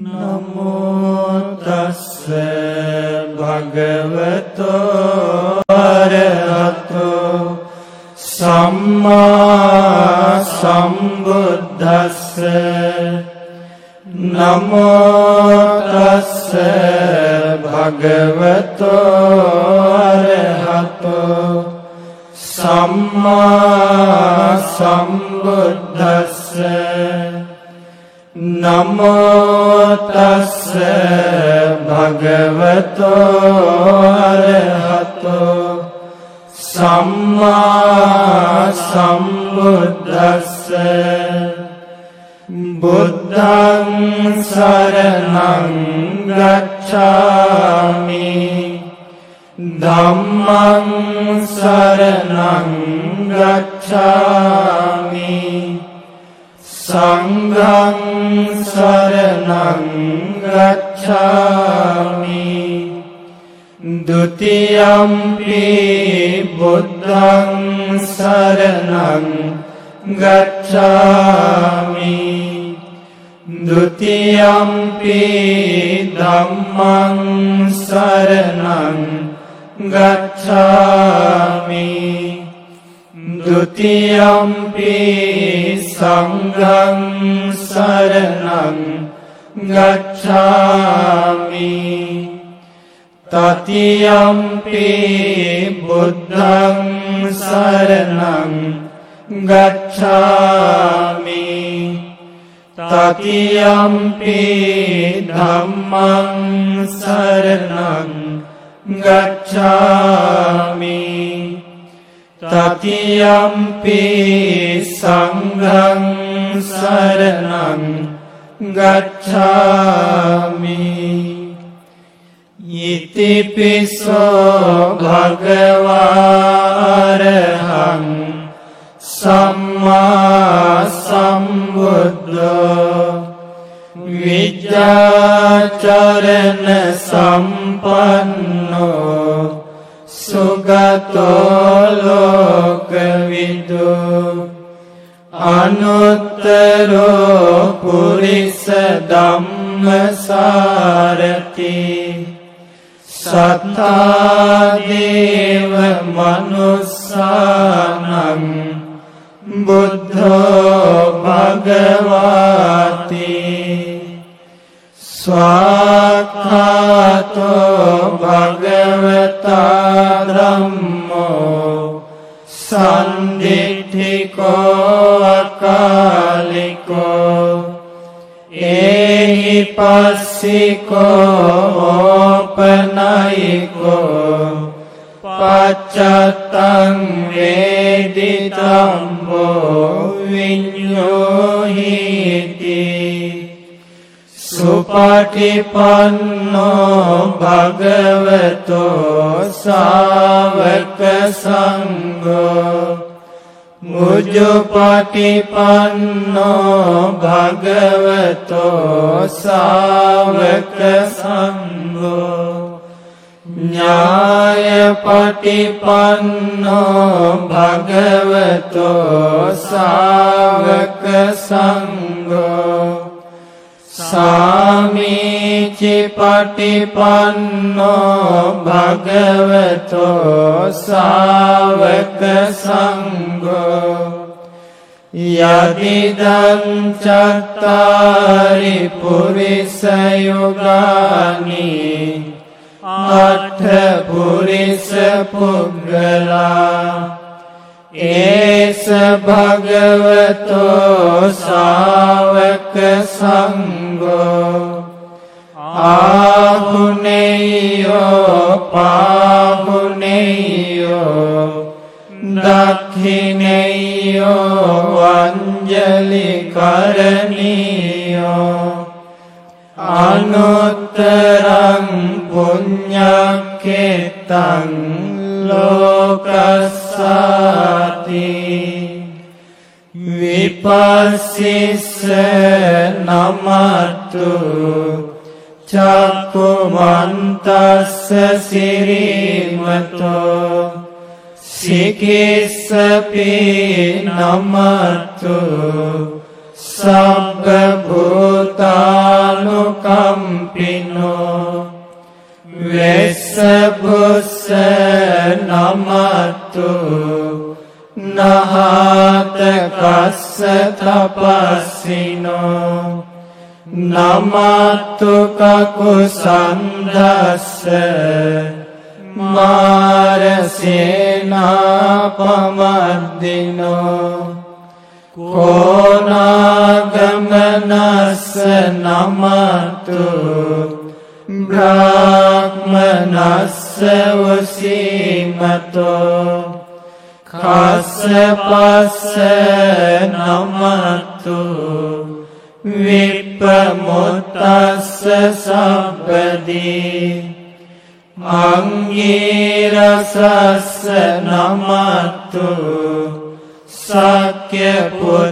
නමෝ තස්ස භගවතෝ අරහතෝ සම්මා සම්බුද්දස්ස නමෝ තස්ස භගවතෝ අරහතෝ සම්මා සම්බුද්දස්ස නමෝ තස්ස භගවතෝ අරහතෝ සම්මා සම්බුද්දස්ස බුද්ධං සරණං ගච්ඡාමි ධම්මං සරණං ගච්ඡාමි සංඝං සරණං ගච්ඡාමි ဒုတိ යම්පි බුද්ධං සරණං ගච්ඡාමි ဒုတိ යම්පි ධම්මං සරණං ගච්ඡාමි ဒုတိ යම්පි සංඝං සරණං ගච්ඡාමි တတိ යම්පි බුද්ධං සරණං ගච්ඡාමි တတိ යම්පි ධම්මං සරණං ගච්ඡාමි တတိ යම්පි සංඝං සරණං ගච්ඡාමි イテピソභගවා අරහං සම්මා සම්බුද්ධෝ විජ්ජාචරණ සම්පන්නෝ සුගතෝ ලෝකවිදු අනුත්තරෝ පුරිස ධම්මසාරති සත්තා දේව මනුස්සානං බුද්ධෝ භගවාති ස්වාක්ඛාතෝ භගවතා ධම්මෝ සන්දිට්ඨිකෝ අකාලිකෝ ඒහි පස්සිකෝ ඕපනයිකෝ පච්චත්තං වේදිතම්බෝ විඤ්ඤෝහිති සුපටිපන්නෝ භගවතෝ සාවක සංඝෝ මුජ්ජපටිපන්නෝ භගවතෝ සාවක සංඝෝ ඥායපටිපන්නෝ භගවතෝ සාවක සංඝෝ සාමීචි පටිපන්නෝ භගවතෝ සාවක සංඝෝ යදිදං චත්තාරි පුරිස යුගානි අට්ඨ පුරිස පුග්ගලා ඒස භගවතෝ සාවක සංඝෝ ආහුනේයෝ පාහුනේයෝ දක්ඛිනේයෝ අංජලි කරණීයෝ අනුත්තරං පුඤ්ඤක්ඛේතං ලෝකස්සාති විපස්සිස්ස නමතු චක්කුමන්තස්ස සිරිමතෝ සිකිස්සපි නමතු සබ්බ භූතානුකා අරහත කස්ස තපස්සිනෝ නමත්තු කකුසන්දස්ස මාරසේනාපමද්දිනෝ කෝනාගමනස්ස නමත්තු බ්‍රාහ්මනස්ස වසීමතෝ කස්සපස්ස නමත්තු විප්පමුත්තස්ස සබ්බදී අංගීරසස්ස නමත්තු සක්‍ය